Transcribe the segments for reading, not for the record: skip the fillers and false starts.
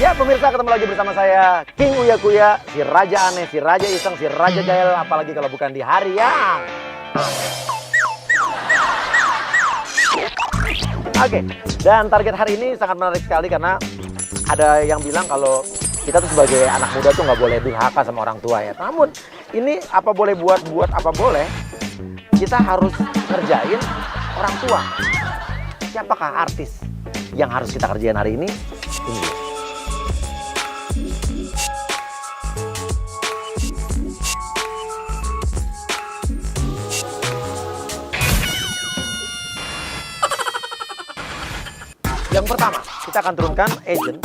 Ya pemirsa, ketemu lagi bersama saya King Uya Kuya, si Raja Aneh, si Raja Iseng, si Raja Jahil, apalagi kalau bukan di hari yang... Oke, dan target hari ini sangat menarik sekali karena ada yang bilang kalau kita tuh sebagai anak muda tuh nggak boleh durhaka sama orang tua ya. Namun ini apa boleh buat apa boleh, kita harus ngerjain orang tua. Siapakah artis yang harus kita kerjain hari ini? Ini dia. Yang pertama, kita akan turunkan agent.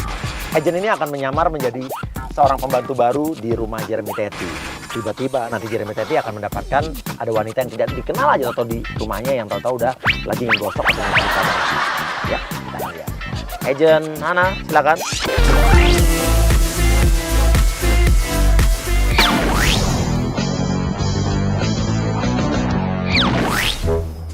Agent ini akan menyamar menjadi seorang pembantu baru di rumah Jeremy Teti. Tiba-tiba nanti Jeremy Teti akan mendapatkan ada wanita yang tidak dikenal aja atau di rumahnya yang tahu-tahu udah lagi ngegosok atau ngegosok. Ya, kita lihat. Agent Hana, silakan.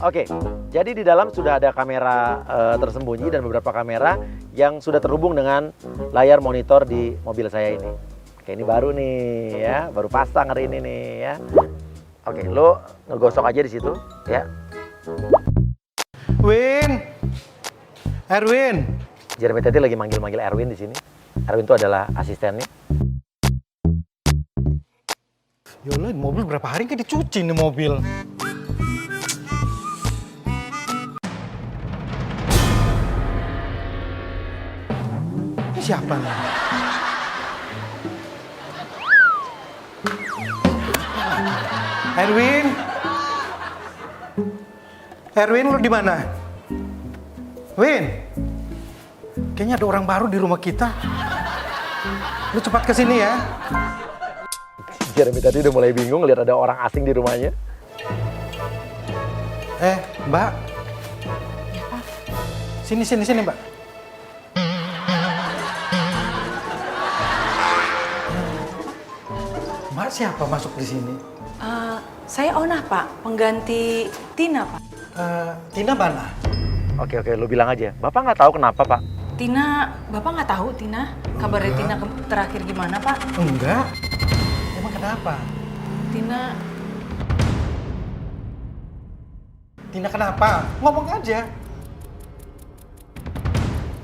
Oke, jadi di dalam sudah ada kamera tersembunyi dan beberapa kamera yang sudah terhubung dengan layar monitor di mobil saya ini. Oke, ini baru nih ya, baru pasang hari ini nih ya. Oke, lo ngegosok aja di situ ya. Win, Erwin. Jeremy Teti lagi manggil-manggil Erwin di sini. Erwin itu adalah asistennya. Yolah, mobil berapa hari nggak dicuci nih mobil? Ini siapa nih? Erwin, Erwin, lu di mana? Win, kayaknya ada orang baru di rumah kita. Lu cepat ke sini ya. Jeremy tadi udah mulai bingung lihat ada orang asing di rumahnya. Mbak. Sini, Mbak. Mbak siapa masuk di sini? Saya Ona, Pak. Pengganti Tina, Pak. Tina mana? Oke, lu bilang aja. Bapak nggak tahu kenapa, Pak? Tina, Bapak nggak tahu, Tina? Kabarnya Tina terakhir gimana, Pak? Enggak. Emang kenapa? Tina kenapa? Ngomong aja.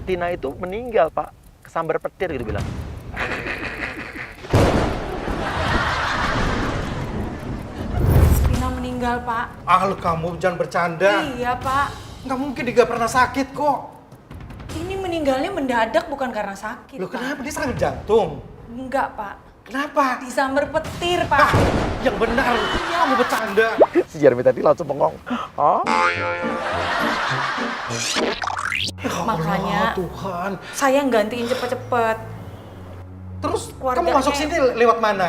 Tina itu meninggal, Pak. Kesambar petir gitu bilang. Tina meninggal, Pak. Lu kamu jangan bercanda. Iya, Pak. Nggak mungkin dia nggak pernah sakit kok. Ini meninggalnya mendadak bukan karena sakit, Loh Pak. kenapa? Dia serangan jantung. Enggak, Pak. Kenapa? Disambar petir, Pak. Yang benar. Kamu bercanda. Si Jeremy tadi langsung bengong. Oh? Makanya Allah, Tuhan. saya gantiin cepet-cepet. Terus kamu Keluarganya- masuk sini lewat mana?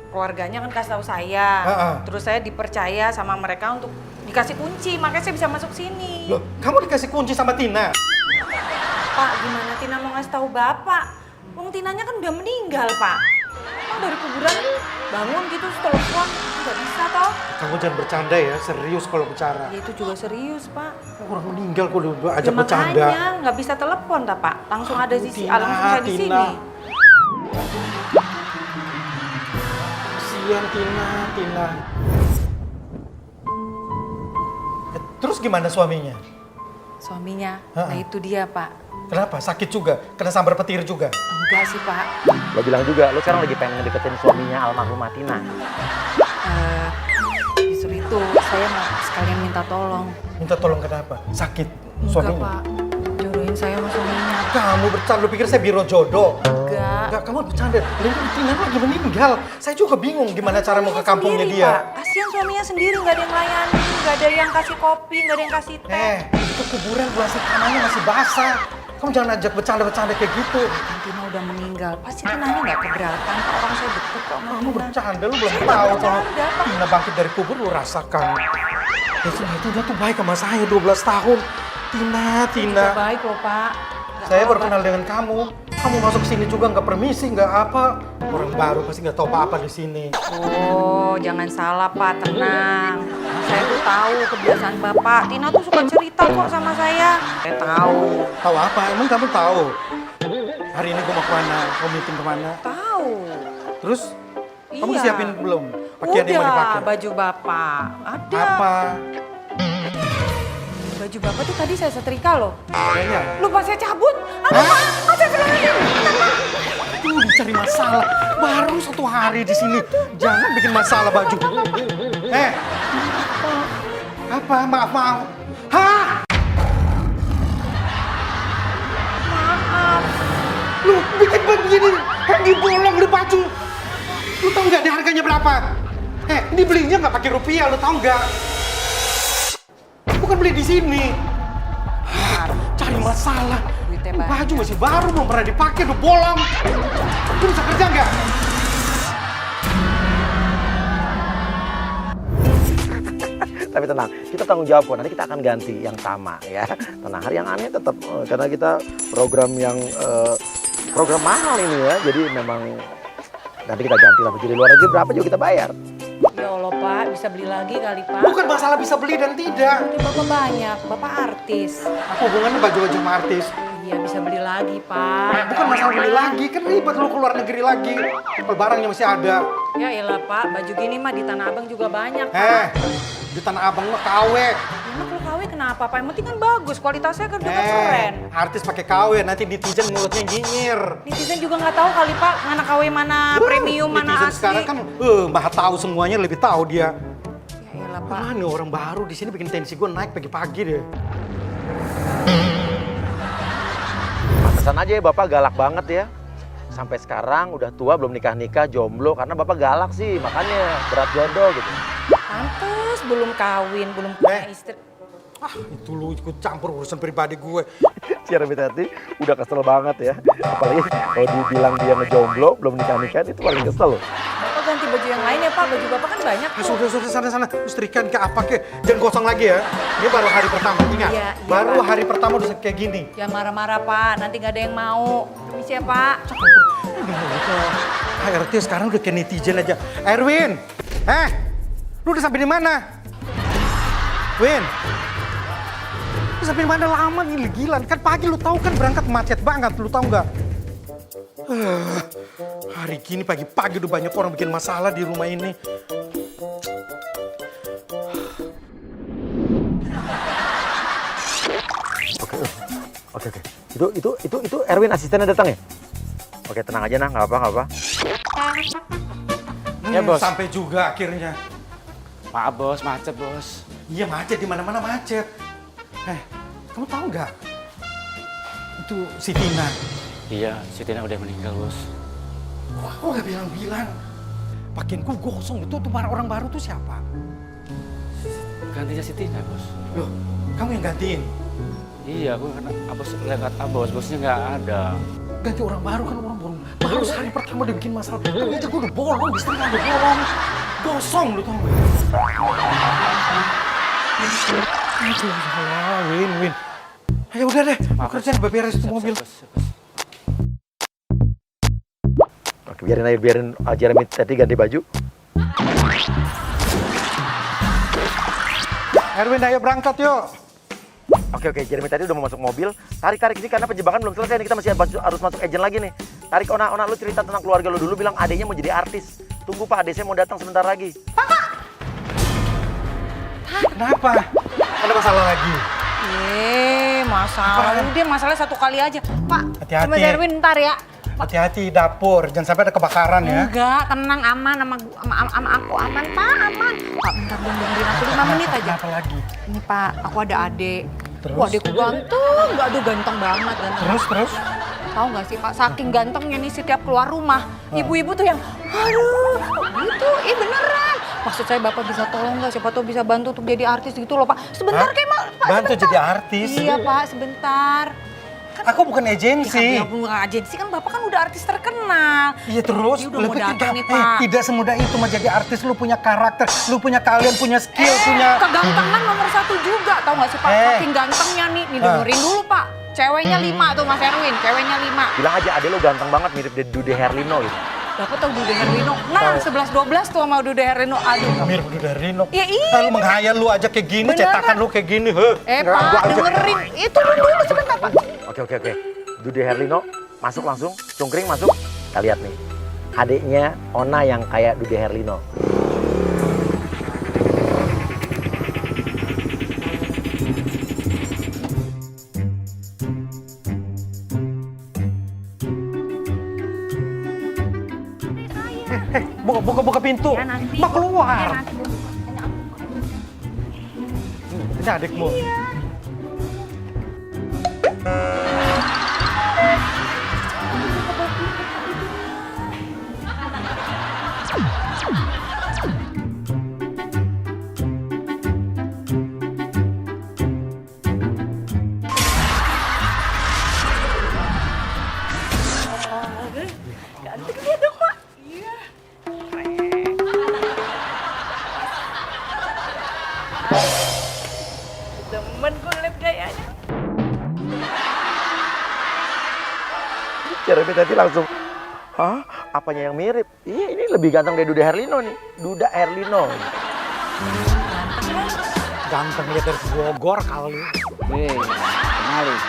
Keluarganya kan kasih tahu saya. Terus saya dipercaya sama mereka untuk dikasih kunci, makanya saya bisa masuk sini. Loh, kamu dikasih kunci sama Tina? Pak, gimana Tina mau ngasih tahu Bapak? Wong Tinanya kan udah meninggal, Pak. Emang dari kuburan bangun gitu terus telepon, nggak bisa toh? Kamu jangan bercanda ya, serius kalau bicara. Ya itu juga serius, Pak. Orang meninggal kok udah ajak Ya, bercanda. makanya nggak bisa telepon dah, Pak. Langsung ada di sini, Tina, langsung saya di Tina. sini. Kasian Tina. Terus gimana suaminya? Suaminya, Ha-ha. nah itu dia, Pak. Kenapa? Sakit juga? Kena sambar petir juga? Enggak sih, Pak. Lo bilang juga, lo sekarang lagi pengen ngedeketin suaminya almarhumah Tina. Justru itu saya mau sekalian minta tolong. Minta tolong kenapa? Sakit Enggak, suaminya? Pak. Jodohin saya sama suaminya. Kamu bercanda, lu pikir saya biro jodoh? Enggak. Enggak, kamu bercanda. Tina lagi meninggal. Saya juga bingung gimana cara mau ke kampungnya Sendiri, dia. Pak. Kasihan suaminya sendiri, nggak ada yang layanin, nggak ada yang kasih kopi, nggak ada yang kasih teh. Itu kuburan belasih tanahnya masih basah. Kamu jangan ajak bercanda-bercanda kayak gitu. Tina udah meninggal, pasti Tinanya nggak keberatan. Pak, orang saya deket kok sama Kamu Tina. bercanda, lu belum Saya tahu nggak kalau bercanda, Pak. Tina bangkit dari kubur, lu rasakan. Itu dia tuh baik sama saya 12 tahun. Tina. Juga baik loh, Pak. Nggak Saya baru apa-apa. kenal dengan kamu. Kamu masuk sini juga nggak permisi, nggak apa. Orang baru pasti nggak tahu apa-apa di sini. Oh, jangan salah, Pak. Tenang. Saya tuh tahu kebiasaan Bapak. Tina tuh suka cerita kok sama saya. Saya tahu. Tahu apa? Emang kamu tahu? Hari ini gue mau kemana? Mau meeting kemana? Tahu. Terus? Kamu Iya. siapin belum? Pakaian yang mau dipakai? Udah, baju bapak. Ada. Apa? Baju bapak tuh tadi saya setrika loh. Kayaknya. Lupa saya cabut. Aduh, Pak. Aduh, dicari masalah. Baru 1 hari di sini. Jangan bikin masalah baju. Apa? Maaf. Hah? Maaf. Lu bikin begini, dibolong lu baju. Lu tau nggak ini harganya berapa? Ini belinya nggak pakai rupiah, lu tau nggak? Bukan beli di sini. Cari masalah. Duitnya banyak. Baju masih baru, belum pernah dipakai, udah bolong. Lu bisa kerja nggak? Tapi tenang, kita tanggung jawab kok. Nanti kita akan ganti yang sama ya. Tenang, hari yang aneh tetap karena kita program yang program mahal ini ya. Jadi memang nanti kita ganti lah. Baju di luar negeri berapa juga kita bayar. Ya Allah, Pak. Bisa beli lagi kali, Pak. Bukan masalah bisa beli dan tidak. Tapi bapak banyak. Bapak artis. Apa hubungannya baju-baju sama artis? Iya, bisa beli lagi, Pak. Bukan masalah beli lagi, kan ribet lu keluar negeri lagi. Kalau barangnya masih ada. Ya elah, Pak. Baju gini mah di Tanah Abang juga banyak, Pak. Di Tanah Abang mah KW. Emang kalau KW kenapa, Pak? Yang penting kan bagus. Kualitasnya kan juga keren. Artis pakai KW, nanti netizen mulutnya nyinyir. Netizen juga nggak tahu kali, Pak. Mana KW, mana premium, mana Netizen asli. sekarang kan maha tahu semuanya, lebih tahu dia. Ya elah, Pak. Mana orang baru di sini bikin tensi gue naik pagi-pagi deh. Pantesan aja ya Bapak galak banget ya. Sampai sekarang udah tua belum nikah-nikah, jomblo karena Bapak galak sih, makanya berat jodoh gitu. Pantes belum kawin, belum punya istri. Itu lu ikut campur urusan pribadi gue. Jeremy tadi udah kesel banget ya. Apalagi kalau dibilang dia ngejomblo, belum nikah-nikah, itu paling kesel loh. Bapak ganti baju yang lain ya, Pak. Baju Bapak kan banyak tuh. Sudah sana. Setrikaan ke apa ke? Jangan gosong lagi ya. Ini baru hari pertama, ingat. Iya, baru Pak. hari pertama udah kayak gini. Ya marah-marah, Pak. Nanti nggak ada yang mau. Permisi ya, Pak. HRT sekarang udah kayak netizen aja. Erwin, lu udah sampai di mana? Win, lu sampai di mana lama nih gila. Kan pagi lu tahu kan berangkat macet banget, lu tahu nggak? Hari gini pagi-pagi udah banyak orang bikin masalah di rumah ini. Oke. Itu Erwin asistennya datang ya? Oke, tenang aja nah, nggak apa. Ya bos. Sampai juga akhirnya. Maaf bos, macet bos. Iya macet, di mana-mana macet. Kamu tahu nggak? Itu si Tina. Iya, si Tina udah meninggal bos. Wah, kok nggak bilang-bilang? Pakaianku gosong itu tuh orang baru tuh siapa? Gantinya si Tina bos. Loh, kamu yang gantiin? Iya, aku kan abos lewat abos, bosnya nggak ada. Ganti orang baru kan orang baru. Baru hari pertama dia bikin masalah. Tapi itu gue udah bolong, di setrika udah bolong. Gosong lu tau gak? Aduh, salah, Win. Ya udah deh, aku kerjaan beres itu mobil. Bos. Oke, biarin Jeremy tadi ganti baju. Erwin, ayo berangkat yuk. Oke, Jeremy tadi udah mau masuk mobil. Tarik ini karena penjebakan belum selesai nih. Kita masih harus masuk agent lagi nih. Tarik, Ona, lu cerita tentang keluarga lu dulu. Bilang adeknya mau jadi artis. Tunggu Pak, adek saya mau datang sebentar lagi. Kenapa? Ada masalah lagi? Masalah. Udah masalahnya satu kali aja. Pak, Hati-hati. sama Erwin ntar ya. Hati-hati dapur, jangan sampai ada kebakaran ya. Enggak, tenang, aman sama aku. Aman, Pak, aman. Pak, bentar dong, dengerin aku 5 menit aja. Apa lagi? Ini Pak, aku ada adik. Terus? Wah, adikku ganteng, ganteng banget. Terus? Tahu nggak sih Pak, saking gantengnya nih setiap keluar rumah, ibu-ibu tuh yang, aduh, gitu, beneran. Maksud saya Bapak bisa tolong nggak, siapa tuh bisa bantu untuk jadi artis gitu loh Pak. Sebentar kayak Pak, Bantu sebentar. jadi artis? Iya Pak, sebentar. Aku bukan agensi. Ya, bukan agensi kan Bapak kan udah artis terkenal. Iya terus, Dia udah mau datang nih, Pak. tidak semudah itu mau jadi artis. Lu punya karakter, lu punya kalian punya skill, punya. Kegantengan nomor 1 juga, tahu nggak sih Pak? Saking gantengnya nih, dengerin dulu Pak. Ceweknya 5 tuh Mas Erwin, ceweknya 5. Bilang aja adek lu ganteng banget, mirip Dude Herlino gitu. Dapat tau Dude Herlino. Nah, 11-12 tuh sama Dude Herlino. Aduh. Mirip udah Rino. Ya iya. Lu menghayal lu aja kayak gini, Beneran. cetakan lu kayak gini. Pak, dengerin. Itu dulu sebentar Pak. Oke. Dude Herlino, Masuk langsung, cungkring masuk. Kita lihat nih, adiknya Ona yang kayak Dude Herlino. Buka pintu. Ya, nanti. Mau keluar. Ya, nanti. Ini adikmu. Demen gue liat gayanya. Jeremy tadi langsung, hah? Apanya yang mirip? Iya, ini lebih ganteng dari Dude Herlino nih. Duda Herlino. Ganteng lihat dari Bogor kali. Wih, kenalin.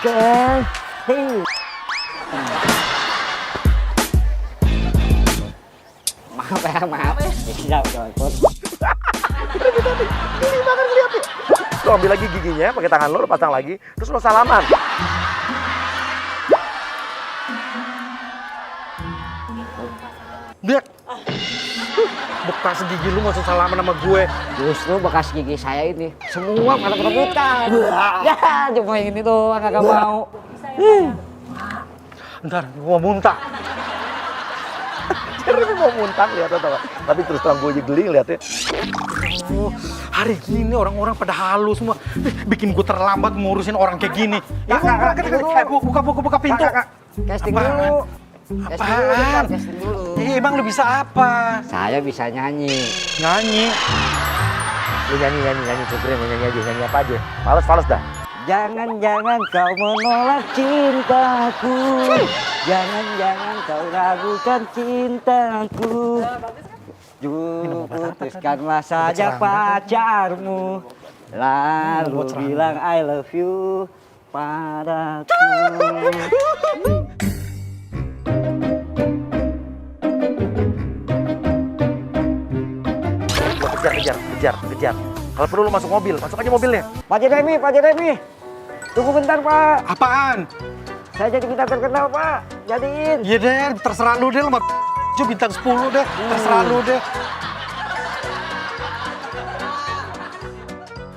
Kan? Maaf ya, maaf. Siap, coba. Ini banget ngeliatnya. Lo ambil lagi giginya, pakai tangan lo pasang lagi, terus lo salaman. Lihat. Bekas gigi lu masuk salaman sama gue. Justru bekas gigi saya ini semua pada perebutan. Ya, cuma yang ini doang kagak mau. Ntar gue mau muntah. Jeremy mau muntah lihat atau tapi terus terang gue aja geli ngeliatnya. Oh, hari gini orang-orang pada halu semua. Bikin gue terlambat ngurusin orang kayak gini. Buka pintu. Casting Apaan? dulu. Casting dulu, Apaan? Bang, casting dulu. Emang lu bisa apa? Saya bisa nyanyi. Nyanyi. Lu nyanyi cungkring, nyanyi apa aja. Fales dah. Jangan-jangan kau menolak cintaku. Jangan-jangan kau ragukan cintaku. Putuskanlah saja pacarmu. Lalu bilang I love you padaku. Kejar. Kalau perlu lu masuk mobil, masuk aja mobilnya. Pak Jeremy. Tunggu bentar, Pak. Apaan? Saya jadi bintang terkenal, Pak. Jadiin. Iya deh, terserah lu deh. Lu mah bintang 10 deh. Terserah lu deh.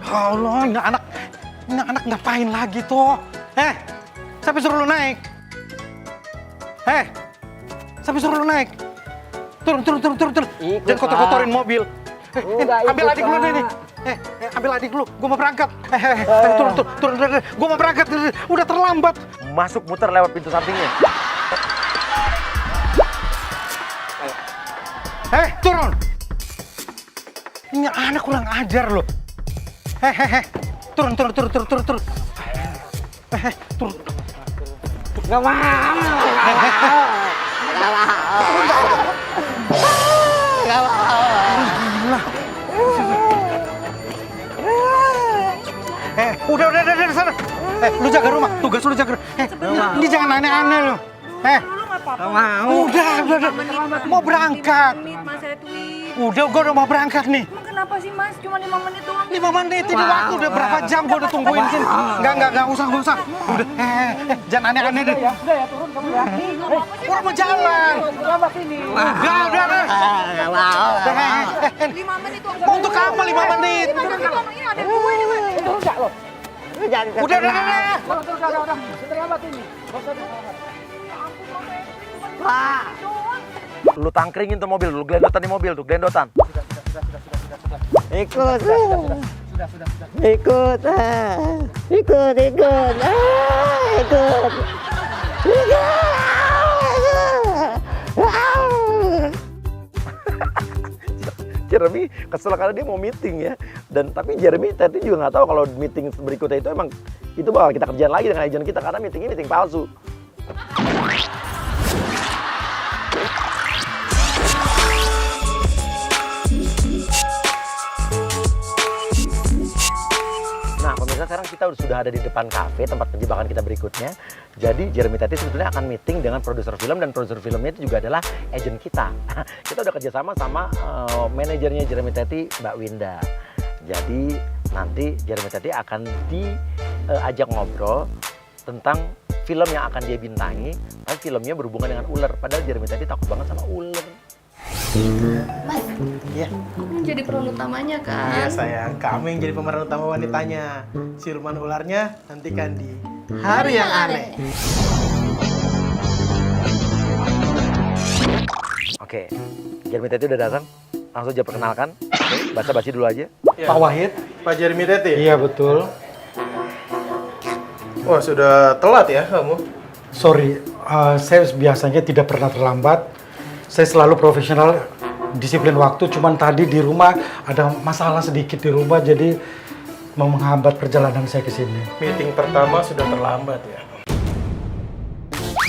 Allah, ini anak ngapain lagi tuh? Siapa suruh lu naik? Siapa suruh lu naik? Turun. Ikut, Jangan kotor-kotorin mobil. Udah, Ambil ikut, adik lu Pak. nih. Ambil adik lu, gua mau berangkat. Turun. Gua mau berangkat. Udah terlambat. Masuk muter lewat pintu sampingnya. Turun. Ini anak kurang ajar loh. Turun. Turun. Gak mau. Udah sana. Lu jaga rumah. Tugas lu jaga. Ini jangan aneh-aneh lu. Gak mau. Udah. Mau berangkat. Mas Edwin. Gua udah mau berangkat nih. Emang kenapa sih Mas? Cuma 5 menit doang. 5 menit ini waktu udah berapa jam gua udah tungguin sini. Enggak usah. Udah. Jangan aneh-aneh deh. Udah ya, turun kamu ya. Gua mau jalan. Selamat ini. Udah. Gak mau. 5 menit doang. Mau untuk apa 5 menit? Mas Edwin ngomong ini ada gue nih Mas. Turun gak lo? Lu jangan Udah. udah. Terlambat ini. Pak. Lu tangkringin tuh mobil, lu gelendotan di mobil tuh, gelendotan. Ikut. Ikut. Ikut. Jeremy kesel karena dia mau meeting ya. Dan tapi Jeremy tadi juga nggak tahu kalau meeting berikutnya itu emang itu bakal kita kerjain lagi dengan agent kita karena meetingnya meeting palsu. Nah, pemirsa, sekarang kita sudah ada di depan kafe tempat penjebakan kita berikutnya. Jadi Jeremy Teti sebetulnya akan meeting dengan produser film, dan produser filmnya itu juga adalah agent kita. Kita udah kerjasama sama manajernya Jeremy Teti, Mbak Winda. Jadi nanti Jeremy Teti akan diajak ngobrol tentang film yang akan dia bintangi. Tapi filmnya berhubungan dengan ular. Padahal Jeremy Teti takut banget sama ular. Mas, Iya. kamu jadi peran utamanya kan? Iya sayang, kamu yang jadi pemeran utama wanitanya. Siluman ularnya nantikan di Hari yang Aneh. Oke, Jeremy Teti udah datang. Langsung aja perkenalkan. Basa-basi dulu aja. Pak Wahid. Pak Jeremy Teti? Iya betul. Wah, sudah telat ya kamu? Sorry, saya biasanya tidak pernah terlambat. Saya selalu profesional, disiplin waktu. Cuman tadi di rumah ada masalah sedikit di rumah, jadi mau menghambat perjalanan saya ke sini. Meeting pertama sudah terlambat ya.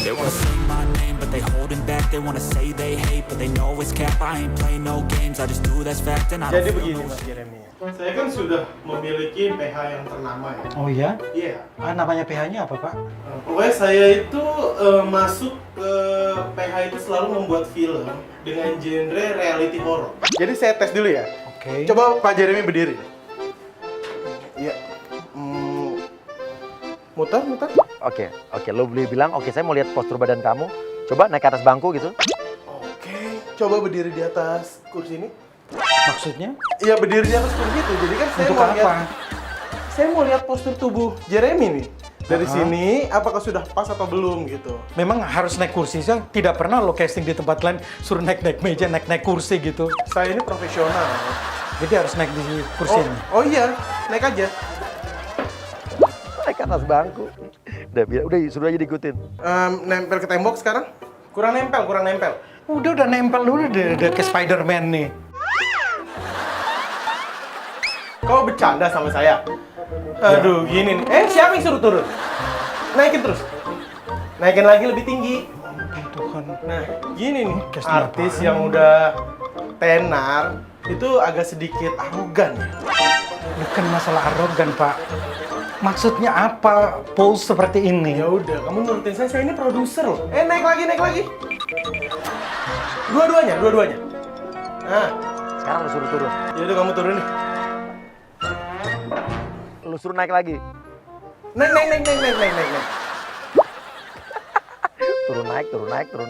They wanna say my name, but they holding back. They wanna say they hate, but they know it's cap. I ain't play no games, I just do that's fact. And I Jadi don't feel begini no Mas Jeremy. Saya kan sudah memiliki PH yang ternama ya. Oh iya? Iya. Namanya PH-nya apa, Pak? Pokoknya saya itu masuk ke PH itu selalu membuat film dengan genre reality horror. Jadi saya tes dulu ya. Oke. Coba Pak Jeremy berdiri. Iya. Mutar. Oke, lo boleh bilang, oke saya mau lihat postur badan kamu. Coba naik ke atas bangku gitu. Oke. Coba berdiri di atas kursi ini. Maksudnya? Iya, berdiri di atas kursi itu. Jadi kan saya Untuk mau apa? lihat. Saya mau lihat postur tubuh Jeremy nih. Dari sini, apakah sudah pas atau belum gitu? Memang harus naik kursi. Saya tidak pernah lo casting di tempat lain suruh naik meja, naik kursi gitu. Saya ini profesional. Jadi harus naik di kursi ini. Oh iya, naik aja. Naik ke atas bangku. Udah suruh aja diikutin. Nempel ke tembok sekarang? Kurang nempel. Udah nempel dulu udah ke Spider-Man nih. Kau bercanda sama saya? Aduh, gini nih. Siapa yang suruh turun? Naikin terus. Naikin lagi lebih tinggi. Tuhan. Nah, gini nih. Casting Artis apaan? yang udah tenar itu agak sedikit arogan ya. Bukan masalah arogan, Pak. Maksudnya apa pose seperti ini? Ya udah, kamu nurutin saya ini produser loh. Naik lagi. Dua-duanya. Nah, Sekarang lo suruh turun. ya udah kamu turun nih. Lo suruh naik lagi. Naik. Turun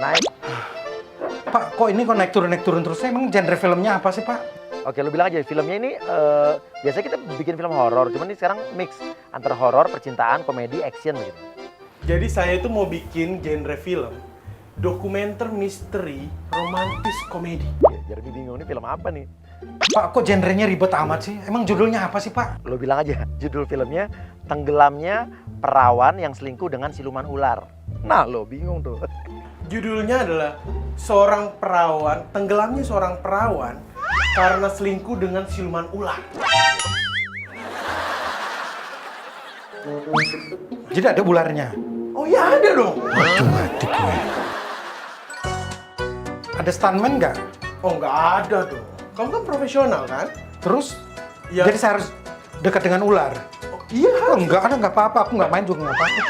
naik. Pak, kok ini kok naik turun terus? Emang genre filmnya apa sih, Pak? Oke, lo bilang aja filmnya ini biasanya kita bikin film horor, cuman ini sekarang mix antara horor, percintaan, komedi, action gitu. Jadi saya itu mau bikin genre film dokumenter misteri romantis komedi. Ya, Jeremy bingung ini film apa nih? Pak, kok genrenya ribet amat sih? Emang judulnya apa sih, Pak? Lo bilang aja judul filmnya Tenggelamnya Perawan yang Selingkuh dengan Siluman Ular. Nah, lo bingung tuh. Judulnya adalah tenggelamnya seorang perawan karena selingkuh dengan siluman ular. Jadi ada ularnya. Oh ya ada dong. Waduh, mati gue. Ada stuntman nggak? Oh nggak ada dong. Kamu kan profesional kan? Terus? Ya. Jadi saya harus dekat dengan ular? Oh, iya. Oh, nggak apa-apa. Aku nggak main juga nggak apa-apa.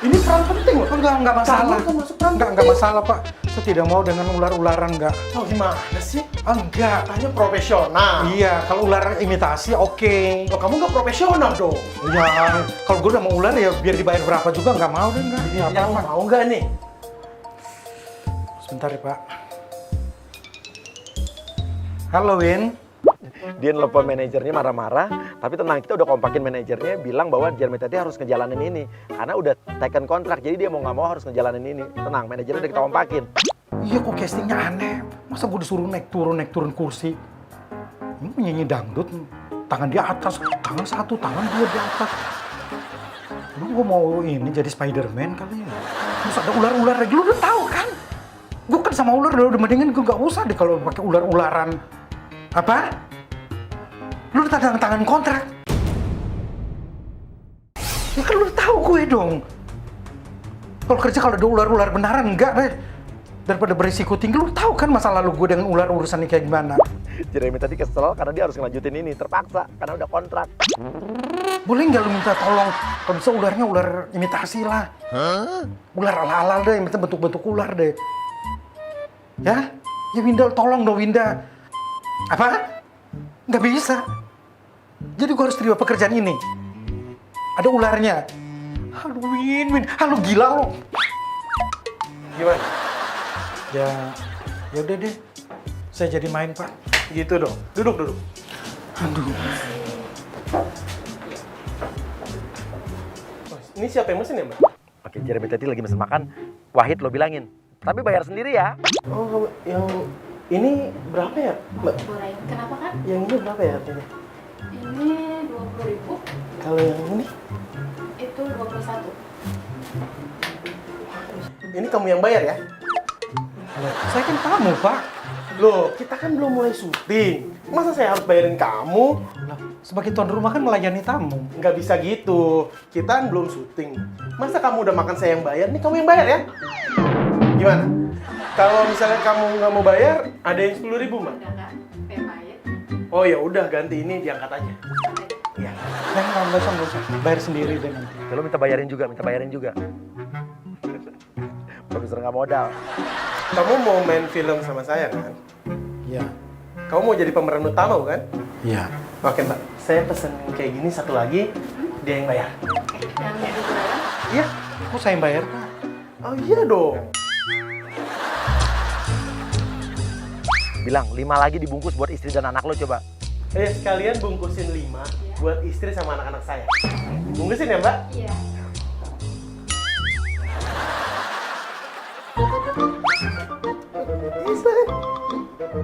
Ini peran penting loh. Nggak masalah. Kamu masuk peran Nggak penting. masalah, Pak. Saya tidak mau dengan ular-ularan, nggak. Oh gimana sih? Enggak. Katanya profesional. Iya, kalau ular imitasi oke. Oh kamu nggak profesional dong. Ya, kalau gue udah mau ular ya biar dibayar berapa juga nggak mau deh, nggak. Ini Kamu apa? mau nggak nih? Sebentar ya, Pak. Halo, Win. Dia nelfon manajernya marah-marah, tapi tenang, kita udah kompakin manajernya bilang bahwa Jeremy Teti harus ngejalanin ini karena udah taken kontrak, jadi dia mau nggak mau harus ngejalanin ini. Tenang, manajernya udah kita kompakin. Iya, kok castingnya aneh. Masa gue disuruh naik turun kursi? Ini penyanyi dangdut, tangan di atas, tangan satu, tangan dua di atas. Lu gue mau ini jadi Spider-Man kali ya. Terus ada ular-ular lagi, lu udah tahu kan? Gue kan sama ular udah mendingan gue nggak usah deh kalau pakai ular-ularan. Apa? Lu udah tanda tangan kontrak. Ya kan lu udah tahu gue dong. Kalau kerja kalau ada ular-ular beneran enggak deh. Daripada berisiko tinggi, lu tahu kan masa lalu gue dengan ular urusannya kayak gimana. Jeremy tadi kesel karena dia harus ngelanjutin ini, terpaksa karena udah kontrak. Boleh nggak lu minta tolong? Kalau bisa ularnya ular imitasi lah. Ular ala-ala deh, yang penting bentuk-bentuk ular deh. Ya? Ya Winda, tolong dong Winda. Apa? Nggak bisa. Jadi gua harus terima pekerjaan ini. Ada ularnya. Halo Win. Halo gila lo. Gimana? Ya udah deh. Saya jadi main, Pak. Gitu dong. Duduk. Aduh. Ini siapa yang mesen ya, Mbak? Oke, Jeremy tadi lagi mesen makan, Wahid lo bilangin. Tapi bayar sendiri ya. Oh, yang ini berapa ya, Mbak? Goreng. Kenapa kan? Yang ini berapa ya harganya? Ini 20.000, Kalau yang ini? itu 21. Ini kamu yang bayar ya? Saya kan tamu, Pak. Loh, kita kan belum mulai syuting. Masa saya harus bayarin kamu? Lah, sebagai tuan rumah kan melayani tamu. Nggak bisa gitu. Kita kan belum syuting. Masa kamu udah makan saya yang bayar? Nih kamu yang bayar ya? Gimana? Kalau misalnya kamu nggak mau bayar, ada yang 10.000, Mbak. Udah nggak bayar. Oh ya udah, ganti ini diangkat aja. Iya. Nggak usah. Bayar sendiri deh nanti. Ya, lo minta bayarin juga. Produser nggak modal. Kamu mau main film sama saya kan? Iya. Kamu mau jadi pemeran utama bukan? Iya. Oke, Mbak. Saya pesen kayak gini satu lagi, dia yang bayar. Yang di dalam. Iya. Kok saya yang bayar, Pak? Oh iya dong. Bilang 5 lagi dibungkus buat istri dan anak lo coba. Sekalian bungkusin 5 buat istri sama anak-anak saya. Bungkusin ya, Mbak? Iya.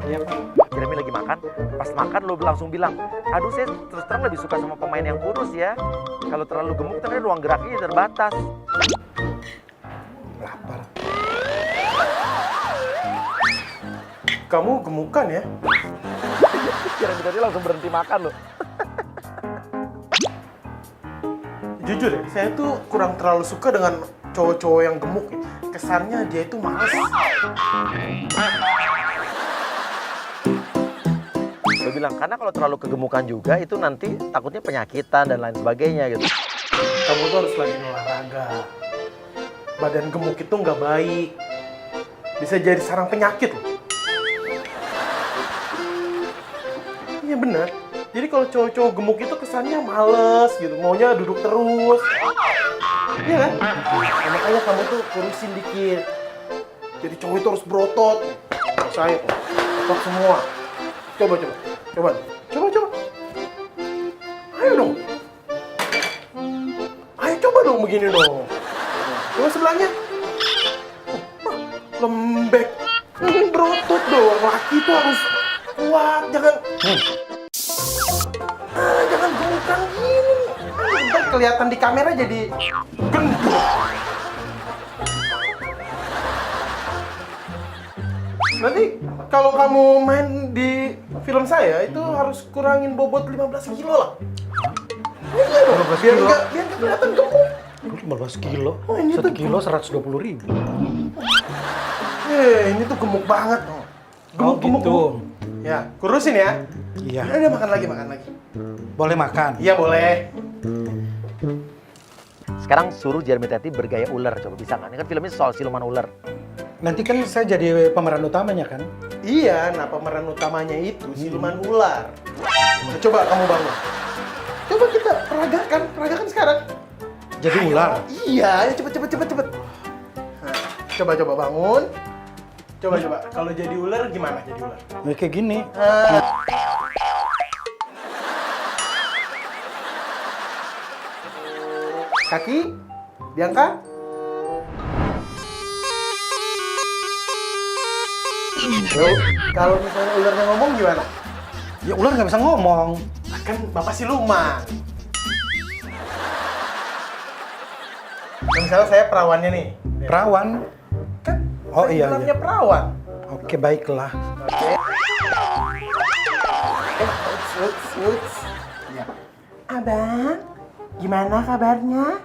Iya, Pak. Jeremy lagi makan, pas makan lo langsung bilang, aduh saya terus terang lebih suka sama pemain yang kurus ya. Kalau terlalu gemuk ternyata ruang geraknya terbatas. Lapar. Kamu gemukan ya? Jeremy tadi langsung berhenti makan lo. Jujur ya, saya tuh kurang terlalu suka dengan cowok-cowok yang gemuk. Kesannya dia itu males. Lo bilang, karena kalau terlalu kegemukan juga itu nanti takutnya penyakitan dan lain sebagainya gitu. Kamu tuh harus lagi olahraga. Badan gemuk itu nggak baik. Bisa jadi sarang penyakit loh. Iya benar. Jadi kalau cowok-cowok gemuk itu kesannya males gitu, maunya duduk terus. Iya kan? Nah, makanya kamu tuh kurusin dikit. Jadi cowok itu harus berotot. Saya tuh, otot semua. Coba. Ayo dong. Ayo coba dong begini dong. Coba sebelahnya. Lembek. Berotot dong. Laki itu harus kuat. Jangan gemukan gini. Ntar kelihatan di kamera jadi gendut. Nanti kalau kamu main di film saya itu harus kurangin bobot 15 kilo lah. Iya dong, 15 biar kilo? nggak kelihatan gemuk. 15 kilo. Oh, ini 1 tuh- kilo 120.000. Ini tuh gemuk banget. Oh, gitu. Ya, kurusin ya. Iya. Udah makan lagi. Boleh makan. Iya boleh. Sekarang suruh Jeremy Teti bergaya ular, coba bisa nggak? Ini kan filmnya soal siluman ular. Nanti kan saya jadi pemeran utamanya kan? Iya, nah pemeran utamanya itu siluman ular. Nah, coba kamu bangun. Coba kita peragakan sekarang. Jadi ular. Iya, ayo cepet. Nah, coba bangun. Coba. Kalau jadi ular gimana jadi ular? Ya, kayak gini. Kaki diangkat. Kalau misalnya ularnya ngomong gimana? Ya ular nggak bisa ngomong. Kan Bapak siluman. Nah, misalnya saya perawannya nih. Perawan. Kan Oh, saya iya. filmnya perawan. Oke, baiklah. Oke. Uts. Ya. Abang, gimana kabarnya?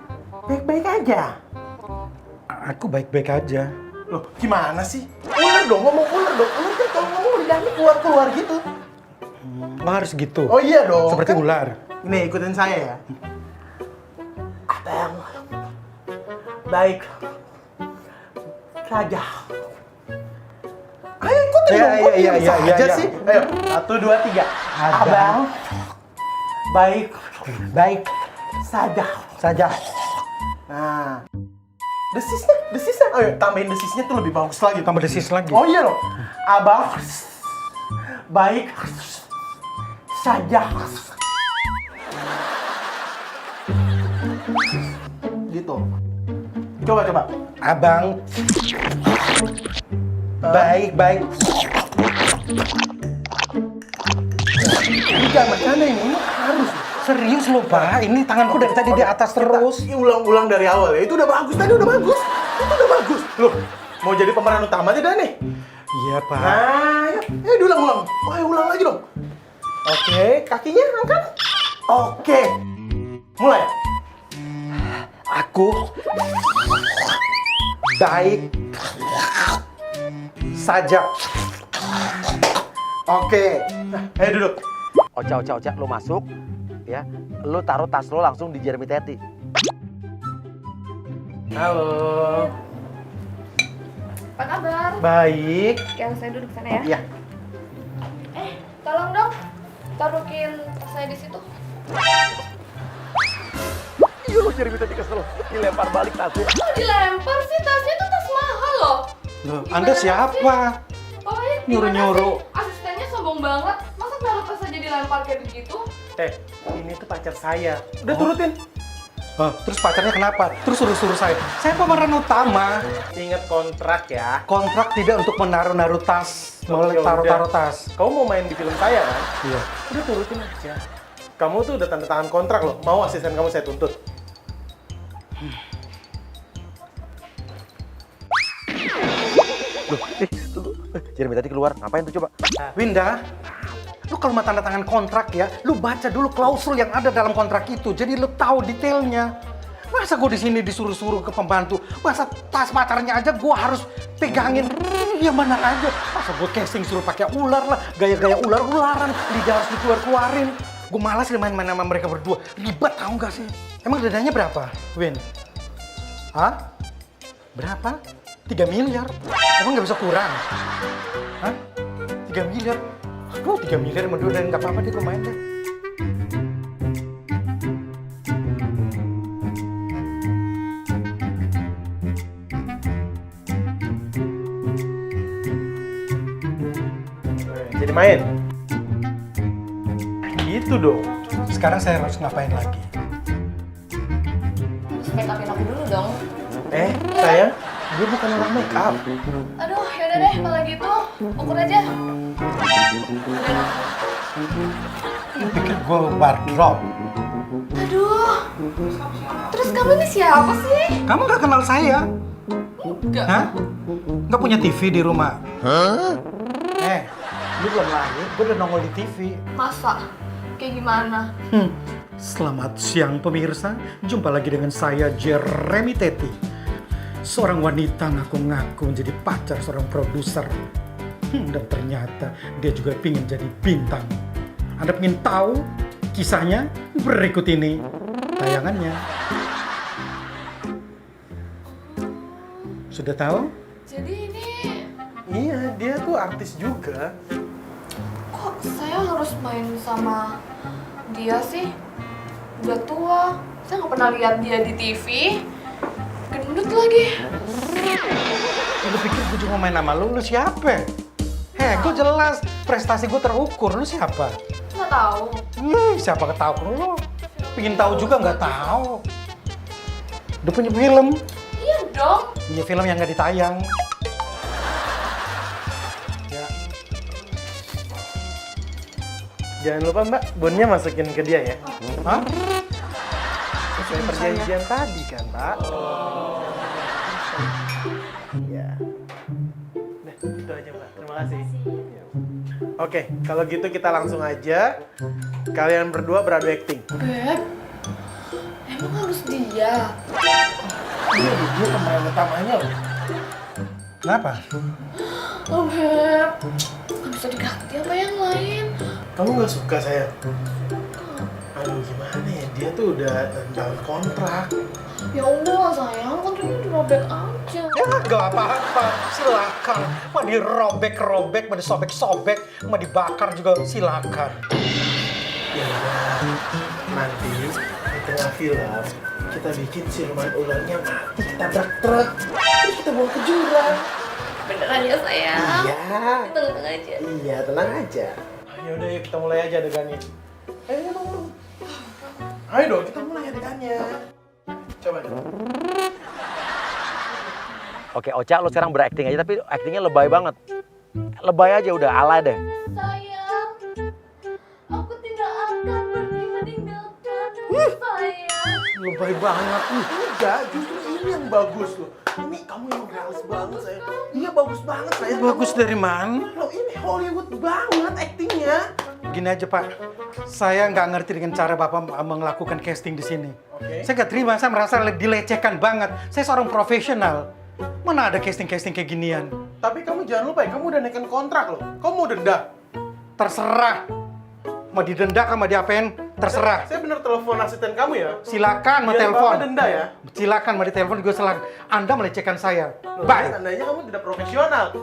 Baik-baik aja. Aku baik-baik aja. Loh, gimana sih? Ular dong, ngomong ular dong. Ular kan kalau ngomong lidahnya keluar-keluar gitu. Oh harus gitu. Oh iya dong. Seperti kan- ular. Nih ikutin saya ya. Abang. Baik. Saja. Ayo ikutin Iya, dong. Kok iya, diem iya, saja iya. sih? Ayo, 1, 2, 3. Abang. Baik. Baik Saja. saja. Nah. Desisnya. Ayo tambahin desisnya tuh lebih bagus lagi. Tambah desis lagi. Oh iya loh. Abang. Baik. Saja. Gitu. Coba. Abang. Baik. Enggak, macamnya ini harus. Serius lo Pak, ini tanganku dari tadi di atas terus. Ulang-ulang dari awal ya. Itu udah bagus, tadi udah bagus. Itu udah bagus. Loh, mau jadi pemeran utama tidak nih? Iya Pak. Nah, ya. Diulang-ulang. Oh, ya, ulang lagi dong. Oke, kakinya angkat. Oke. Mulai. Aku baik saja. Oke. Nah, ayo duduk. Oca, lu masuk, ya. Lu taruh tas lo langsung di Jeremy Teti. Halo. Apa kabar? Baik. Yang saya duduk sana ya. Iya. Tolong dong, taruhin tas saya di situ. Iya lu Jeremy Teti kesel, dilempar balik tasnya. Kok dilempar sih? Tasnya tuh tas mahal loh. Loh, Gimana Anda siapa? Pokoknya Nyuruh-nyuruh. gimana sih? Asistennya sombong banget. Masa naruh tas aja dilempar kayak begitu? Ini tuh pacar saya. Udah turutin. Oh, terus pacarnya kenapa? Terus suruh-suruh saya. Saya pemeran utama. Ingat kontrak ya. Kontrak tidak untuk menaruh-naruh tas, Oh, ya taruh-taruh udah. tas. Kamu mau main di film saya kan? Iya. Udah turutin aja. Kamu tuh udah tanda tangan kontrak loh. Mau asisten kamu saya tuntut? Jeremy Teti keluar, ngapain tuh coba? Winda, lu kalau mau tanda tangan kontrak ya, lu baca dulu klausul yang ada dalam kontrak itu. Jadi lu tahu detailnya. Masa gue di sini disuruh-suruh ke pembantu, masa tas pacarnya aja gue harus pegangin. Ya mana aja. Masa gue casting suruh pakai ular lah, gaya-gaya ular-ularan, lidah harus dikeluar-keluarin. Gue malas deh main-main sama mereka berdua. Ribet tau gak sih? Emang dadanya berapa, Win? Hah? Berapa? 3 miliar? Emang nggak bisa kurang? Hah? 3 miliar? Aduh, 3 miliar sama dia nggak apa-apa deh, gue main deh. Jadi main. Gitu dong. Sekarang saya harus ngapain lagi? Terus make upin aku dulu dong. Sayang, dia bukan orang make up. Aduh, yaudah deh kalau gitu. Ukur aja. Lu pikir gue wardrobe? Aduh. Terus kamu ini siapa sih? Kamu nggak kenal saya? Enggak. Hah? Nggak punya TV di rumah? Hah? Lu belum lahir, gue udah nongol di TV. Masa? Kayak gimana? Selamat siang pemirsa, jumpa lagi dengan saya Jeremy Teti. Seorang wanita ngaku-ngaku menjadi pacar seorang produser. Dan ternyata dia juga pingin jadi bintang. Anda pengen tahu kisahnya? Berikut ini tayangannya. Sudah tahu? Jadi ini Iya, dia tuh artis juga. kok saya harus main sama dia sih? Udah tua. Saya nggak pernah lihat dia di TV. Gendut lagi. Lu pikir gue cuma main sama lu siapa? Gue jelas prestasi gue terukur, lu siapa? Nggak tahu. Siapa ketahu lu? Pingin tahu juga nggak tahu. Udah punya film, Iya dong. punya film yang nggak ditayang. Ya, Jangan lupa Mbak, bonnya masukin ke dia ya. hah? Sesuai perjanjian tadi kan, Pak. Ya. Nah, itu aja Mbak. Terima kasih. Ya. Oke, kalau gitu kita langsung aja. Kalian berdua beradu acting. Beb, emang harus dia? Iya, dia pemain utamanya loh. Kenapa? Oh Beb, nggak bisa bisa diganti apa yang lain? Kamu nggak suka sayang? Aduh gimana ya, dia tuh udah dalam kontrak. Ya udah lah sayang, kontraknya dirobek aja. Ya gak apa-apa, silakan. Mau dirobek-robek, mau disobek-sobek, mau dibakar juga silakan. Ya udah, nanti di tengah film kita bikin siluman ularnya mati, kita truk, terus kita bawa ke jurang. Beneran ya sayang? Iya. Tenang aja. Iya, tenang aja. Ya udah yuk kita mulai aja adegannya. Ayo dong. Ayo dong, kita mulai adegannya. Coba. Oke, Ocha, lo sekarang berakting aja, tapi aktingnya lebay banget. Lebay aja udah, ala deh. Sayang, aku tidak akan pergi meninggalkan sayang. Lebay banget nih. Enggak, justru ini yang bagus loh. Ini kamu yang realis banget saya. Iya bagus banget saya. Bagus dari mana? Loh ini Hollywood banget aktingnya. Gini aja Pak, saya nggak ngerti dengan cara Bapak melakukan casting di sini. Oke. Saya nggak terima, saya merasa dilecehkan banget. Saya seorang profesional. Mana ada casting-casting kayak ginian? Tapi kamu jangan lupa ya, kamu udah naikin kontrak loh. Kamu mau denda. Terserah. Mau didenda, mau diapain, terserah. Saya bener telepon asisten kamu ya. Silakan mau Biar telepon. Bapak denda ya. Silakan mau ditelepon juga silakan. Anda melecehkan saya. Loh, Bye. tandanya kamu tidak profesional.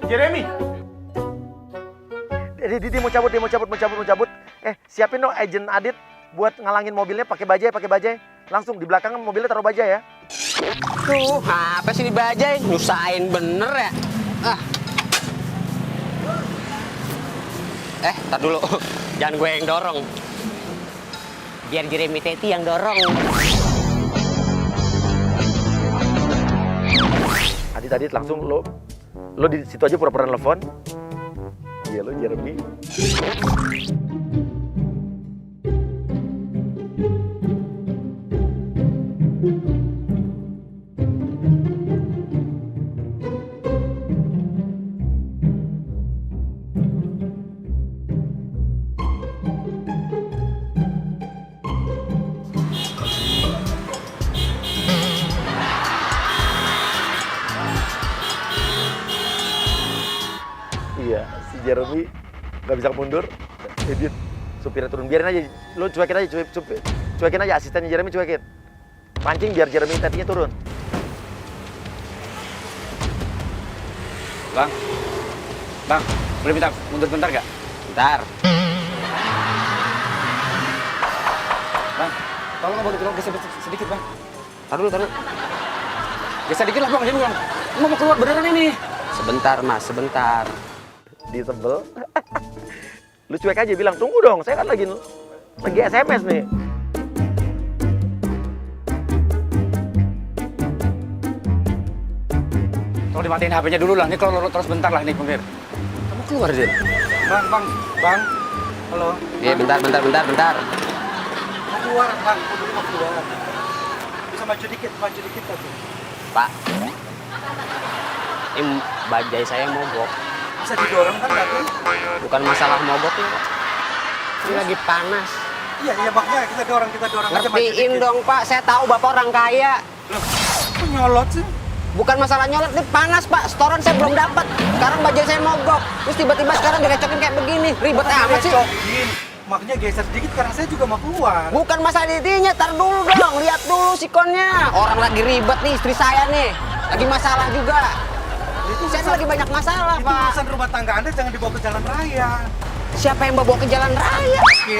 Jeremy. Dia mau cabut. Siapin dong agent Adit buat ngalangin mobilnya pakai bajai. Langsung di belakang mobilnya taruh bajai ya. Tuh, apa sih dibajai? Nyusahin bener ya? Tar dulu. Jangan gue yang dorong. Biar Jeremy Teti yang dorong. Adit langsung lo di situ aja pura-pura nelfon. Iya lo Jeremy. Iya, si Jeremy nggak bisa mundur. Edit supirnya turun, biarin aja. Lo cuekin aja, cuekin aja asistennya Jeremy, cuekin. Pancing biar Jeremy tadinya turun. Bang, boleh minta mundur bentar gak? Bentar. Bang, tolong boleh geser sedikit bang. Taruh dulu. Geser dikit lah bang, ini bang. Mau keluar beneran ini. Sebentar mas, sebentar. Disebel. Lu cuek aja bilang, tunggu dong, saya kan lagi SMS nih. Tolong dimatiin HP-nya dulu lah, ini kalau terus bentar lah ini Pengir. Kamu keluar Zin? Bang. Halo. Iya bentar. Mau keluar, Bang. Mau keluar. Bisa maju dikit aja. Pak. Ini bajai saya mogok. Bisa didorong kan tadi? Bukan masalah mogoknya, Pak. Ini lagi panas. Iya, makanya kita dorong aja maju Ngertiin dikit. dong, Pak. Saya tahu Bapak orang kaya. Loh, kok nyolot sih? Bukan masalah nyolot, ini panas, Pak. Setoran saya belum dapat. Sekarang bajai saya mogok. Terus tiba-tiba sekarang direcokin kayak begini. Ribet amat sih. Direcokin. Makanya geser sedikit karena saya juga mau keluar. Bukan masalah intinya, tar dulu dong. Lihat dulu sikonnya. Orang lagi ribet nih, istri saya nih. Lagi masalah juga. Saya lagi banyak masalah, Itu Pak. urusan rumah tangga Anda jangan dibawa ke jalan raya. Siapa yang bawa ke jalan raya? Oke.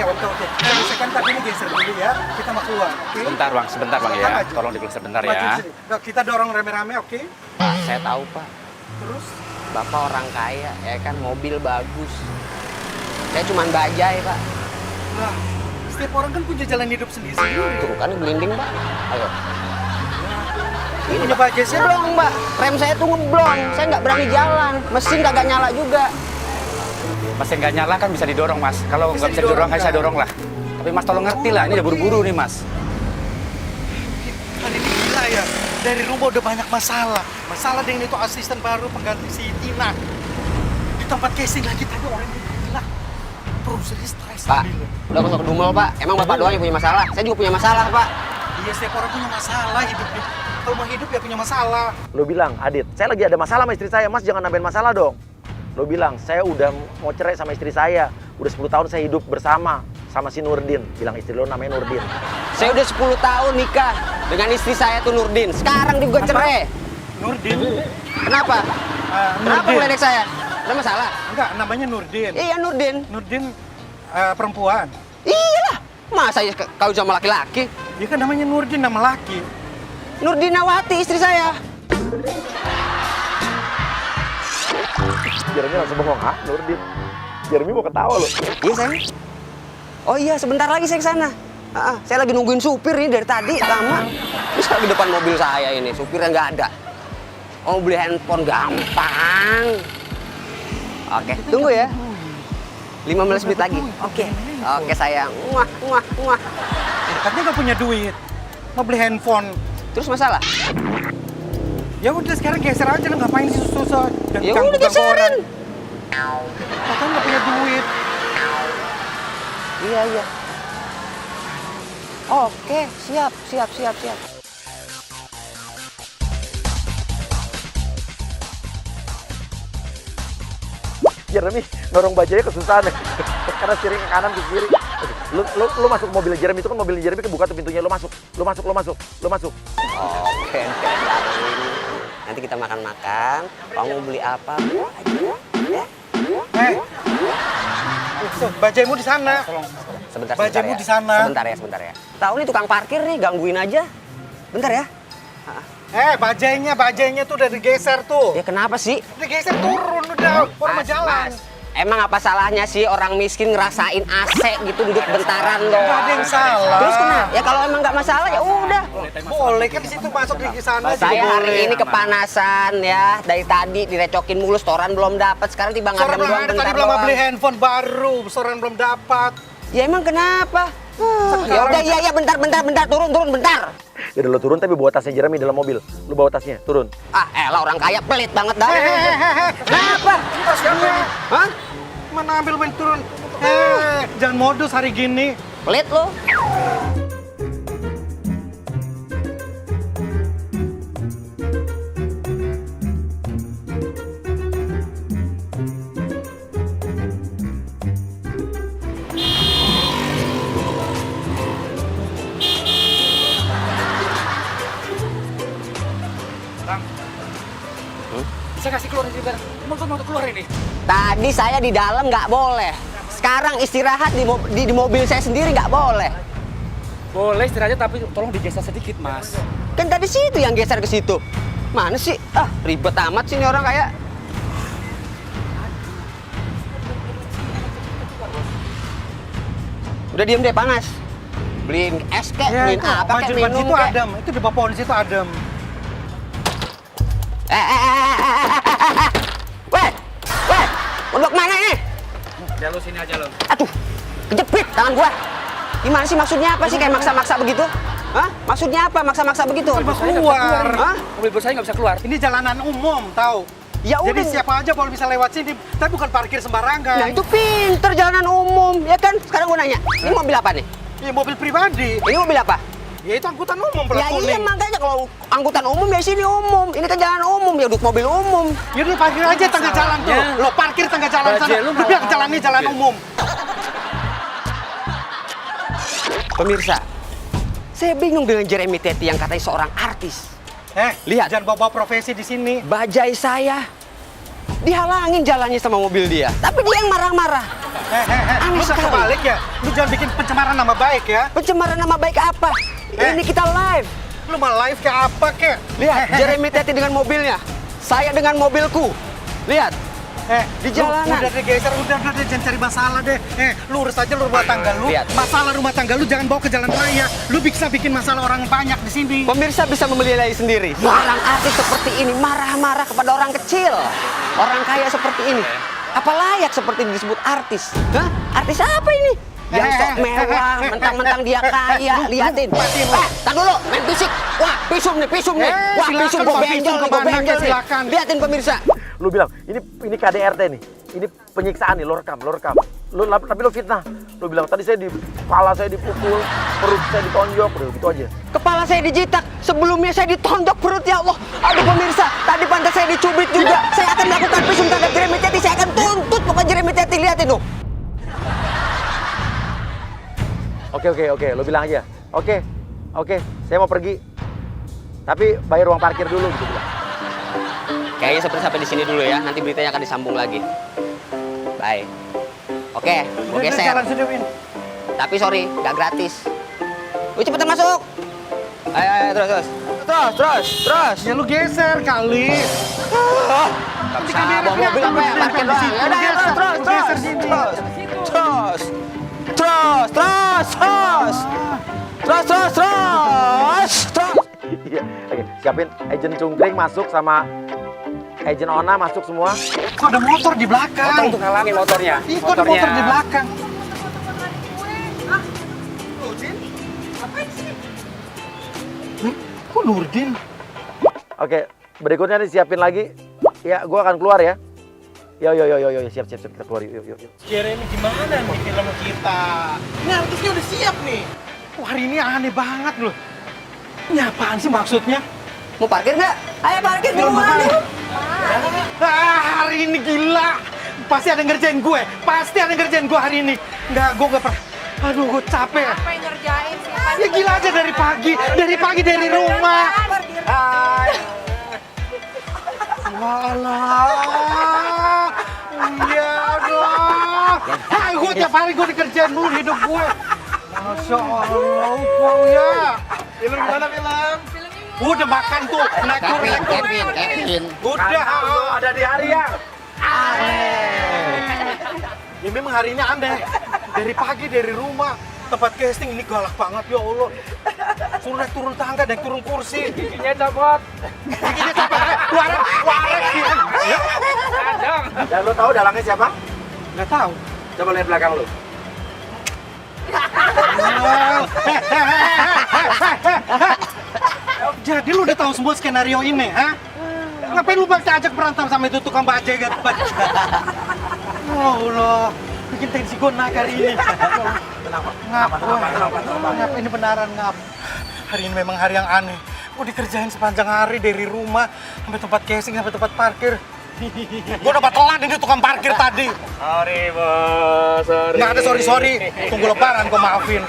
Saya kan tadi ini geser dulu ya. Kita mau keluar, oke? Sebentar bang Sebentar ya. aja. Tolong digeser bentar Maju ya. sini. Nah, kita dorong rame-rame, oke? Pak, saya tahu, Pak. Terus? Bapak orang kaya, ya kan mobil bagus. Saya cuman bajai, Pak. Nah, setiap orang kan punya jalan hidup sendiri. Tuh kan gelinding, Pak. Ayo. Ini punya bajai saya. Ngeblong, Mbak. Rem saya tuh ngeblong. Saya nggak berani jalan. Mesin kagak nyala juga. Mesin nggak nyala kan bisa didorong mas. Kalau nggak bisa didorong, kan? saya dorong lah. Tapi mas tolong ngerti lah, ini udah buru-buru nih mas. Kan ini gila ya. Dari rumah udah banyak masalah. Masalah dengan itu asisten baru pengganti si Tina. Di tempat casing lagi tadi orang ini gila. Produsernya stres. Pak, ambil. udah masuk ke dumel, Pak. Emang Bapak doang yang punya masalah? Saya juga punya masalah, Pak. Iya, setiap orang punya masalah hidupnya. Kalau mau hidup ya punya masalah. Lu bilang, Adit, saya lagi ada masalah sama istri saya, Mas jangan nambahin masalah dong. Lo bilang, saya udah mau cerai sama istri saya. Udah 10 tahun saya hidup bersama sama si Nurdin. Bilang istri lo namanya Nurdin. Saya udah 10 tahun nikah dengan istri saya tuh Nurdin. Sekarang juga cerai. Nurdin. Kenapa? Kenapa Nurdin. meledek saya? Ada masalah? Enggak, namanya Nurdin. Iya Nurdin. Nurdin perempuan. Iyalah. Masa ya kau sama laki-laki? Dia kan namanya Nurdin, nama laki. Nurdinawati istri saya. Jeremy langsung bengong, ha? Nurdin. Jeremy mau ketawa lo. Iya sayang. Oh iya, sebentar lagi saya ke sana. Saya lagi nungguin supir ini dari tadi, lama. Terus lagi depan mobil saya ini, supirnya nggak ada. Oh, beli handphone gampang. Oke, tunggu ya. 15 menit lagi. Oke sayang. Muah, muah, muah. Katanya nggak punya duit. Mau beli handphone. Terus masalah? Ya udah sekarang geser aja, lu ngapain sih susah-susah dan Ya udah ganggu-ganggu orang. geserin. Katanya nggak punya duit. Iya. Oke, siap. Jeremy dorong bajanya kesusahan ya. Karena steering ke kanan ke kiri. Lu masuk mobil Jeremy, itu kan mobil Jeremy kebuka tuh pintunya. Lu masuk. Oke, darling. Nanti kita makan-makan. Kamu beli apa? Aja. Ya. Tuh, bajaimu di sana. Sebentar Bajaimu ya. di sana. Sebentar ya. Tahu nih tukang parkir nih, gangguin aja. Bentar ya. Bajainya tuh udah digeser tuh. Ya kenapa sih? Digeser turun udah, orang mau jalan. Emang apa salahnya sih orang miskin ngerasain AC gitu duduk bentaran loh? Nggak ada yang salah. Terus kenapa? Ya kalau emang nggak masalah ya udah. Boleh kan di situ masuk di sana juga Saya hari boleh. ini kepanasan ya, dari tadi direcokin mulu, setoran belum dapat, sekarang tiba Soran ngadem doang belum ada, bentar tadi belum doang. beli handphone baru, soran belum dapat. Ya emang kenapa? Ya udah iya bentar turun bentar. Ya udah lo turun tapi bawa tasnya Jeremy dalam mobil. Lu bawa tasnya, turun. Elah orang kaya pelit banget dah. Kenapa? Tas gue. Hah? Mana ambil main turun? Jangan modus hari gini. Pelit lo? Bisa kasih keluar juga. Emang kau mau keluar ini? Tadi saya di dalam nggak boleh. Sekarang istirahat di mobil saya sendiri nggak boleh. Boleh istirahat tapi tolong digeser sedikit, Mas. Kan tadi situ yang geser ke situ. Mana sih? Ribet amat sih ini orang kayak. Udah diem deh, panas. Beliin es kek, beliin apa kek, Maju minum situ kek. adem. Itu di bawah pohon situ adem. Weh, mau kemana ini? Ya lu sini aja lo. Aduh, kejepit tangan gua. Gimana sih maksudnya apa sih kayak maksa-maksa begitu? Hah? Maksudnya apa maksa-maksa begitu? Coba keluar. Hah? Mobil bos saya nggak bisa keluar. Ini jalanan umum, tahu? Ya Jadi udah. siapa aja boleh bisa lewat sini, tapi bukan parkir sembarangan. Nah itu pinter jalanan umum, ya kan? Sekarang gua nanya, ini mobil apa nih? Ini mobil pribadi. Ini mobil apa? Ya itu angkutan umum, Ya plat iya kuning. makanya kalau angkutan umum ya sini umum. Ini kan jalan umum, ya duduk mobil umum. Ya udah parkir aja tengah jalan tuh. Lo parkir tengah jalan Bajai, sana. lu Lu mau bilang apa? jalannya jalan umum. Pemirsa, saya bingung dengan Jeremy Teti yang katanya seorang artis. Lihat, jangan bawa-bawa profesi di sini. Bajai saya dihalangin jalannya sama mobil dia, tapi dia yang marah-marah. Lu Aneh udah sekali. kebalik ya? Lu jangan bikin pencemaran nama baik ya? Pencemaran nama baik apa? Ini kita live. Lu mau live kayak apa kek? Lihat, Jeremy Teti dengan mobilnya, saya dengan mobilku. Lihat, di jalanan. Udah digeser, udah jangan cari masalah deh. Lu urus aja lu rumah tangga lu. Lihat. Masalah rumah tangga lu jangan bawa ke jalan raya. Lu bisa bikin masalah orang banyak di sini. Pemirsa bisa menilai sendiri. Seorang artis seperti ini marah-marah kepada orang kecil, orang kaya seperti ini. Apa layak seperti disebut artis? Hah? Artis apa ini? Yang sok mewah, mentang-mentang dia kaya, liatin. Tar dulu, main fisik. Wah, pisum nih. Wah, silakan, pisum gue Pak, benjol pisum nih, gue kemana, benjol nih. silakan. Liatin pemirsa. Lu bilang, ini KDRT nih. Ini penyiksaan nih, lo rekam. Tapi lu fitnah. Lu bilang tadi saya di kepala saya dipukul, perut saya ditonjok, udah gitu aja. Kepala saya dijitak, sebelumnya saya ditondok perut, ya Allah. Aduh pemirsa, tadi pantat saya dicubit juga. Saya akan melakukan visum terhadap Jeremy Teti, saya akan tuntut pokoknya Jeremy Teti, lihatin tuh. Oke, lu bilang aja. Oke, saya mau pergi. Tapi bayar uang parkir dulu gitu bilang. Kayaknya seperti sampai di sini dulu ya, nanti beritanya akan disambung lagi. Bye. Oke, gue geser. Jalan sudah, Win. Tapi sorry, nggak gratis. Cepetan masuk. Ayo, terus. Ya lu geser kali. Bawa mobil apa ya? Parkir doang. Ya udah, terus. Iya, oke. Siapin agent cungkring masuk sama agent Ona masuk semua. Kok ada motor di belakang? Motor untuk ngalangin motornya. Kok ada motor di belakang? Kok Nurdin? Oke, berikutnya nih siapin lagi. Ya, gua akan keluar ya. Yo, siap kita keluar yuk. Jeremy gimana nih film kita? Ini artisnya udah siap nih. Wah, hari ini aneh banget loh. Ini apaan sih maksudnya? Mau parkir nggak? Ayo parkir di rumah nih. Hari ini gila. Pasti ada yang ngerjain gue. Hari ini. Gue nggak pernah. Aduh, gue capek. Apa yang ngerjain sih? Ya gila aja dari pagi dari rumah. Walah. Iya dong. Gue tiap hari gue dikerjain mulu hidup gue. Masya Allah, kau ya. Film gimana film? Udah makan tuh, naik Kevin. Udah, Ada di hari yang ya memang hari ini aneh. Dari pagi dari rumah, tempat casting ini galak banget ya Allah. Suruh naik turun tangga, naik turun kursi. Giginya copot. Giginya sampai warak dia. Dan lu tahu dalangnya siapa? Nggak tahu. Coba lihat belakang lu. Jadi lu udah tahu semua skenario ini, ha? Ngapain lu bakal ajak berantem sama itu tukang bajai gitu? Allah, bikin tensi gue naik hari ini. Ngap ini benaran ngap. Hari ini memang hari yang aneh. Gue dikerjain sepanjang hari dari rumah sampai tempat casing sampai tempat parkir. Gue dapat telan ini tukang parkir tadi. Sorry bos, sorry. Nggak ada sorry. Tunggu lebaran gue maafin.